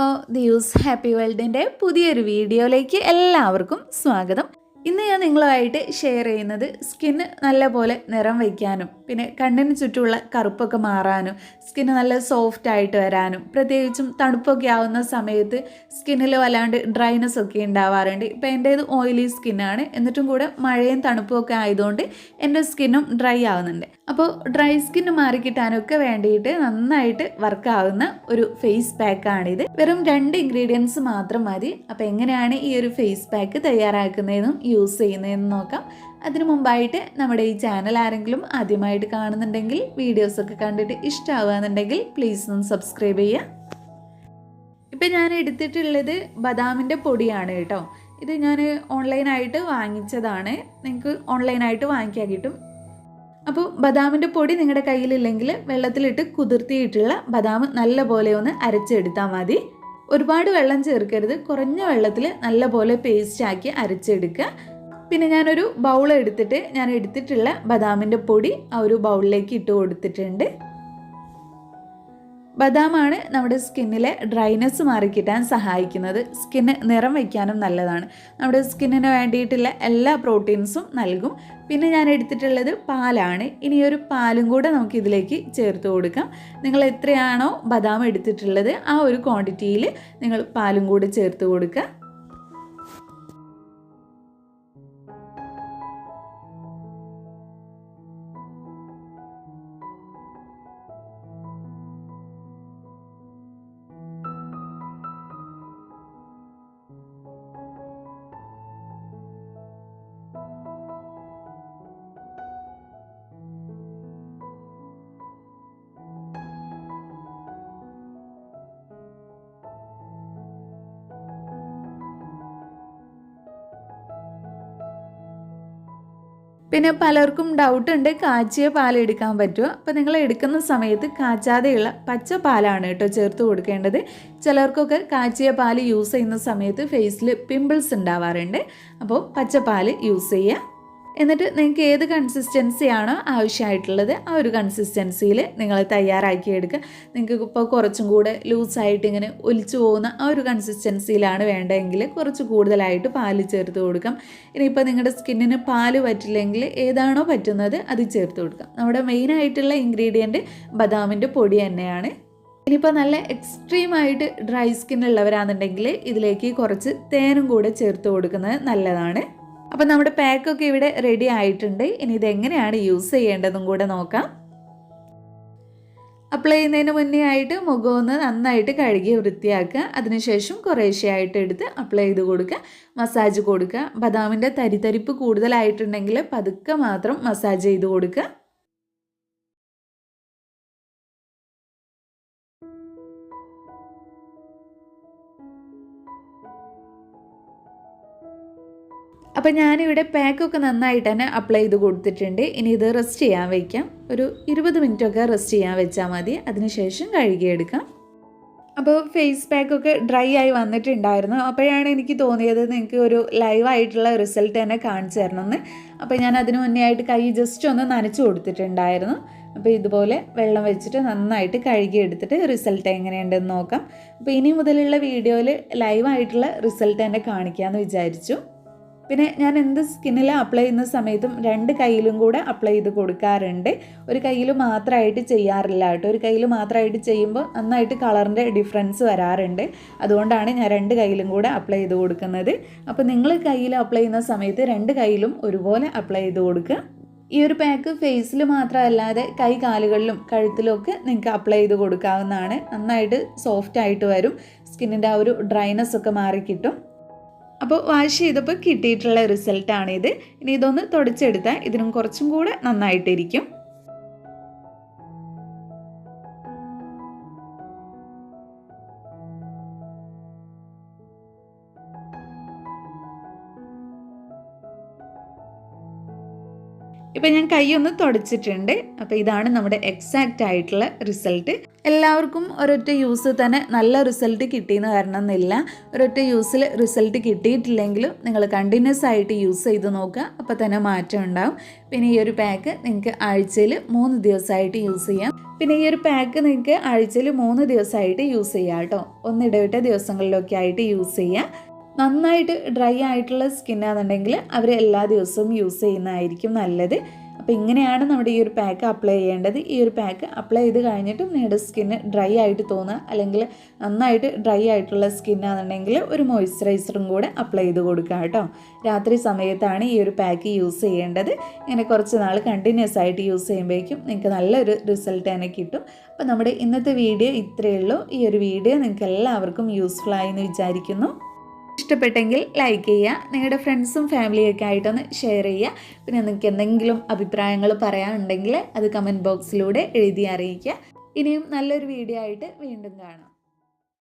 Hello ദിയൂസ് happy വേൾഡിൻ്റെ പുതിയൊരു വീഡിയോയിലേക്ക് എല്ലാവർക്കും സ്വാഗതം. ഇന്ന് ഞാൻ നിങ്ങളുമായിട്ട് ഷെയർ ചെയ്യുന്നത് സ്കിന്ന് നല്ലപോലെ നിറം വയ്ക്കാനും പിന്നെ കണ്ണിന് ചുറ്റുമുള്ള കറുപ്പൊക്കെ മാറാനും സ്കിന്ന് നല്ല സോഫ്റ്റ് ആയിട്ട് വരാനും പ്രത്യേകിച്ചും തണുപ്പൊക്കെ ആവുന്ന സമയത്ത് സ്കിന്നിൽ വല്ലാണ്ട് ഡ്രൈനെസ് ഒക്കെ ഉണ്ടാവാറുണ്ട്. ഇപ്പോൾ എൻ്റേത് ഓയിലി സ്കിന്നാണ്, എന്നിട്ടും കൂടെ മഴയും തണുപ്പും ഒക്കെ ആയതുകൊണ്ട് എൻ്റെ സ്കിന്നും ഡ്രൈ ആവുന്നുണ്ട്. അപ്പോൾ ഡ്രൈ സ്കിന്ന് മാറിക്കിട്ടാനൊക്കെ വേണ്ടിയിട്ട് നന്നായിട്ട് വർക്കാവുന്ന ഒരു ഫേസ് പാക്കാണിത്. വെറും 2 ഇൻഗ്രീഡിയൻസ് മാത്രം മതി. അപ്പോൾ എങ്ങനെയാണ് ഈ ഒരു ഫേസ് പാക്ക് തയ്യാറാക്കുന്നതെന്നും യൂസ് ചെയ്യുന്നതെന്ന് നോക്കാം. അതിനു മുമ്പായിട്ട് നമ്മുടെ ഈ ചാനൽ ആരെങ്കിലും ആദ്യമായിട്ട് കാണുന്നുണ്ടെങ്കിൽ വീഡിയോസൊക്കെ കണ്ടിട്ട് ഇഷ്ടമാവുകയെന്നുണ്ടെങ്കിൽ പ്ലീസ് ഒന്ന് സബ്സ്ക്രൈബ് ചെയ്യുക. ഇപ്പം ഞാൻ എടുത്തിട്ടുള്ളത് ബദാമിൻ്റെ പൊടിയാണ് കേട്ടോ. ഇത് ഞാൻ ഓൺലൈനായിട്ട് വാങ്ങിച്ചതാണ്. നിങ്ങൾക്ക് ഓൺലൈനായിട്ട് വാങ്ങിക്കാൻ കിട്ടും. അപ്പോൾ ബദാമിൻ്റെ പൊടി നിങ്ങളുടെ കയ്യിലില്ലെങ്കിൽ വെള്ളത്തിലിട്ട് കുതിർത്തിയിട്ടുള്ള ബദാം നല്ലപോലെ ഒന്ന് അരച്ചെടുത്താൽ മതി. ഒരുപാട് വെള്ളം ചേർക്കരുത്, കുറഞ്ഞ വെള്ളത്തിൽ നല്ലപോലെ പേസ്റ്റാക്കി അരച്ചെടുക്കുക. പിന്നെ ഞാനൊരു ബൗൾ എടുത്തിട്ട് ഞാൻ എടുത്തിട്ടുള്ള ബദാമിൻ്റെ പൊടി ആ ഒരു ബൗളിലേക്ക് ഇട്ട് കൊടുത്തിട്ടുണ്ട്. ബദാമാണ് നമ്മുടെ സ്കിന്നിലെ ഡ്രൈനെസ് മാറിക്കിട്ടാൻ സഹായിക്കുന്നത്. സ്കിന്ന് നിറം വയ്ക്കാനും നല്ലതാണ്. നമ്മുടെ സ്കിന്നിന് വേണ്ടിയിട്ടുള്ള എല്ലാ പ്രോട്ടീൻസും നൽകും. പിന്നെ ഞാൻ എടുത്തിട്ടുള്ളത് പാലാണ്. ഇനി ഒരു പാലും കൂടെ നമുക്ക് ഇതിലേക്ക് ചേർത്ത് കൊടുക്കാം. നിങ്ങൾ എത്രയാണോ ബദാം എടുത്തിട്ടുള്ളത് ആ ഒരു ക്വാണ്ടിറ്റിയിൽ നിങ്ങൾ പാലും കൂടെ ചേർത്ത് കൊടുക്കുക. പിന്നെ പലർക്കും ഡൗട്ട് ഉണ്ട് കാച്ചിയ പാൽ എടുക്കാൻ പറ്റുമോ. അപ്പോൾ നിങ്ങൾ എടുക്കുന്ന സമയത്ത് കാച്ചാതെയുള്ള പച്ച പാലാണ് കേട്ടോ ചേർത്ത് കൊടുക്കേണ്ടത്. ചിലർക്കൊക്കെ കാച്ചിയ പാൽ യൂസ് ചെയ്യുന്ന സമയത്ത് ഫേസിൽ പിമ്പിൾസ് ഉണ്ടാവാറുണ്ട്. അപ്പോൾ പച്ചപ്പാൽ യൂസ് ചെയ്യുക. എന്നിട്ട് നിങ്ങൾക്ക് ഏത് കൺസിസ്റ്റൻസിയാണോ ആവശ്യമായിട്ടുള്ളത് ആ ഒരു കൺസിസ്റ്റൻസിയിൽ നിങ്ങൾ തയ്യാറാക്കി എടുക്കുക. നിങ്ങൾക്ക് ഇപ്പോൾ കുറച്ചും കൂടെ ലൂസായിട്ട് ഇങ്ങനെ ഒലിച്ചു പോകുന്ന ആ ഒരു കൺസിസ്റ്റൻസിയിലാണ് വേണ്ടതെങ്കിൽ കുറച്ച് കൂടുതലായിട്ട് പാല് ചേർത്ത് കൊടുക്കാം. ഇനിയിപ്പോൾ നിങ്ങളുടെ സ്കിന്നിന് പാല് പറ്റില്ലെങ്കിൽ ഏതാണോ പറ്റുന്നത് അത് ചേർത്ത് കൊടുക്കാം. നമ്മുടെ മെയിനായിട്ടുള്ള ഇൻഗ്രീഡിയൻറ്റ് ബദാമിൻ്റെ പൊടി തന്നെയാണ്. ഇനിയിപ്പോൾ നല്ല എക്സ്ട്രീമായിട്ട് ഡ്രൈ സ്കിൻ ഉള്ളവരാണെന്നുണ്ടെങ്കിൽ ഇതിലേക്ക് കുറച്ച് തേനും കൂടെ ചേർത്ത് കൊടുക്കുന്നത് നല്ലതാണ്. അപ്പോൾ നമ്മുടെ പാക്കൊക്കെ ഇവിടെ റെഡി ആയിട്ടുണ്ട്. ഇനി ഇതെങ്ങനെയാണ് യൂസ് ചെയ്യേണ്ടതും കൂടെ നോക്കാം. അപ്ലൈ ചെയ്യുന്നതിന് മുന്നേ ആയിട്ട് മുഖം ഒന്ന് നന്നായിട്ട് കഴുകി വൃത്തിയാക്കുക. അതിനുശേഷം കുറേശ്ശെയായിട്ട് എടുത്ത് അപ്ലൈ ചെയ്ത് കൊടുക്കുക, മസാജ് കൊടുക്കുക. ബദാമിൻ്റെ തരിതരിപ്പ് കൂടുതലായിട്ടുണ്ടെങ്കിൽ പതുക്കെ മാത്രം മസാജ് ചെയ്ത് കൊടുക്കുക. അപ്പോൾ ഞാനിവിടെ പാക്കൊക്കെ നന്നായിട്ട് തന്നെ അപ്ലൈ ചെയ്ത് കൊടുത്തിട്ടുണ്ട്. ഇനി ഇത് റെസ്റ്റ് ചെയ്യാൻ വയ്ക്കാം. ഒരു 20 മിനിറ്റൊക്കെ റെസ്റ്റ് ചെയ്യാൻ വെച്ചാൽ മതി. അതിനുശേഷം കഴുകിയെടുക്കാം. അപ്പോൾ ഫേസ് പാക്കൊക്കെ ഡ്രൈ ആയി വന്നിട്ടുണ്ടായിരുന്നു. അപ്പോഴാണ് എനിക്ക് തോന്നിയത് നിങ്ങൾക്ക് ഒരു ലൈവായിട്ടുള്ള റിസൾട്ട് തന്നെ കാണിച്ചു തരണമെന്ന്. അപ്പോൾ ഞാൻ അതിന് മുന്നേ ആയിട്ട് കൈ ജസ്റ്റ് ഒന്ന് നനച്ച് കൊടുത്തിട്ടുണ്ടായിരുന്നു. അപ്പോൾ ഇതുപോലെ വെള്ളം വെച്ചിട്ട് നന്നായിട്ട് കഴുകിയെടുത്തിട്ട് റിസൾട്ട് എങ്ങനെയുണ്ടെന്ന് നോക്കാം. അപ്പോൾ ഇനി മുതലുള്ള വീഡിയോയിൽ ലൈവായിട്ടുള്ള റിസൾട്ട് തന്നെ കാണിക്കാമെന്ന് വിചാരിച്ചു. പിന്നെ ഞാൻ എന്ത് സ്കിന്നിൽ അപ്ലൈ ചെയ്യുന്ന സമയത്തും 2 കൈയിലും കൂടെ അപ്ലൈ ചെയ്ത് കൊടുക്കാറുണ്ട്. ഒരു കയ്യിൽ മാത്രമായിട്ട് ചെയ്യാറില്ല കേട്ടോ. ഒരു കയ്യിൽ മാത്രമായിട്ട് ചെയ്യുമ്പോൾ നന്നായിട്ട് കളറിൻ്റെ ഡിഫറൻസ് വരാറുണ്ട്. അതുകൊണ്ടാണ് ഞാൻ 2 കൈയിലും കൂടെ അപ്ലൈ ചെയ്ത് കൊടുക്കുന്നത്. അപ്പോൾ നിങ്ങൾ കയ്യിൽ അപ്ലൈ ചെയ്യുന്ന സമയത്ത് 2 കൈയിലും ഒരുപോലെ അപ്ലൈ ചെയ്ത് കൊടുക്കുക. ഈ ഒരു പാക്ക് ഫേസിൽ മാത്രമല്ലാതെ കൈ കാലുകളിലും കഴുത്തിലും ഒക്കെ നിങ്ങൾക്ക് അപ്ലൈ ചെയ്ത് കൊടുക്കാവുന്നതാണ്. നന്നായിട്ട് സോഫ്റ്റ് ആയിട്ട് വരും. സ്കിന്നിൻ്റെ ആ ഒരു ഡ്രൈനെസ് ഒക്കെ മാറിക്കിട്ടും. അപ്പോൾ വാഷ് ചെയ്തപ്പോൾ കിട്ടിയിട്ടുള്ള റിസൾട്ടാണിത്. ഇനി ഇതൊന്ന് തുടച്ചെടുത്താൽ ഇതിനും കുറച്ചും കൂടെ നന്നായിട്ടിരിക്കും. ഇപ്പം ഞാൻ കൈ ഒന്ന് തുടച്ചിട്ടുണ്ട്. അപ്പോൾ ഇതാണ് നമ്മുടെ എക്സാക്റ്റ് ആയിട്ടുള്ള റിസൾട്ട്. എല്ലാവർക്കും ഒരൊറ്റ യൂസ് തന്നെ നല്ല റിസൾട്ട് കിട്ടിയെന്ന് വരണമെന്നില്ല. ഒരൊറ്റ യൂസിൽ റിസൾട്ട് കിട്ടിയിട്ടില്ലെങ്കിലും നിങ്ങൾ കണ്ടിന്യൂസ് ആയിട്ട് യൂസ് ചെയ്ത് നോക്കുക, അപ്പോൾ തന്നെ മാറ്റം ഉണ്ടാവും. പിന്നെ ഈ ഒരു പാക്ക് നിങ്ങൾക്ക് ആഴ്ചയിൽ 3 ദിവസമായിട്ട് യൂസ് ചെയ്യാം. പിന്നെ ഈ ഒരു പാക്ക് നിങ്ങൾക്ക് ആഴ്ചയിൽ 3 ദിവസമായിട്ട് യൂസ് ചെയ്യാം കേട്ടോ. ഒന്നിടവിട്ട ദിവസങ്ങളിലൊക്കെ ആയിട്ട് യൂസ് ചെയ്യാം. നന്നായിട്ട് ഡ്രൈ ആയിട്ടുള്ള സ്കിന്നാണെന്നുണ്ടെങ്കിൽ അവർ എല്ലാ ദിവസവും യൂസ് ചെയ്യുന്നതായിരിക്കും നല്ലത്. അപ്പോൾ ഇങ്ങനെയാണ് നമ്മുടെ ഈ ഒരു പാക്ക് അപ്ലൈ ചെയ്യേണ്ടത്. ഈ ഒരു പാക്ക് അപ്ലൈ ചെയ്ത് കഴിഞ്ഞിട്ടും നിങ്ങളുടെ സ്കിന്ന് ഡ്രൈ ആയിട്ട് തോന്നുക, അല്ലെങ്കിൽ നന്നായിട്ട് ഡ്രൈ ആയിട്ടുള്ള സ്കിന്നാണെന്നുണ്ടെങ്കിൽ ഒരു മോയ്സ്ചറൈസറും കൂടെ അപ്ലൈ ചെയ്ത് കൊടുക്കുക കേട്ടോ. രാത്രി സമയത്താണ് ഈ ഒരു പാക്ക് യൂസ് ചെയ്യേണ്ടത്. ഇങ്ങനെ കുറച്ച് നാൾ കണ്ടിന്യൂസ് ആയിട്ട് യൂസ് ചെയ്യുമ്പോഴേക്കും നിങ്ങൾക്ക് നല്ലൊരു റിസൾട്ട് തന്നെ കിട്ടും. അപ്പോൾ നമ്മുടെ ഇന്നത്തെ വീഡിയോ ഇത്രയേ ഉള്ളൂ. ഈ ഒരു വീഡിയോ നിങ്ങൾക്ക് എല്ലാവർക്കും യൂസ്ഫുൾ ആയെന്ന് വിചാരിക്കുന്നു. ഇഷ്ടപ്പെട്ടെങ്കിൽ ലൈക്ക് ചെയ്യുക, നിങ്ങളുടെ ഫ്രണ്ട്സും ഫാമിലിയൊക്കെ ആയിട്ടൊന്ന് ഷെയർ ചെയ്യുക. പിന്നെ നിങ്ങൾക്ക് എന്തെങ്കിലും അഭിപ്രായങ്ങൾ പറയാനുണ്ടെങ്കിൽ അത് കമൻറ്റ് ബോക്സിലൂടെ എഴുതി അറിയിക്കുക. ഇനിയും നല്ലൊരു വീഡിയോ ആയിട്ട് വീണ്ടും കാണാം.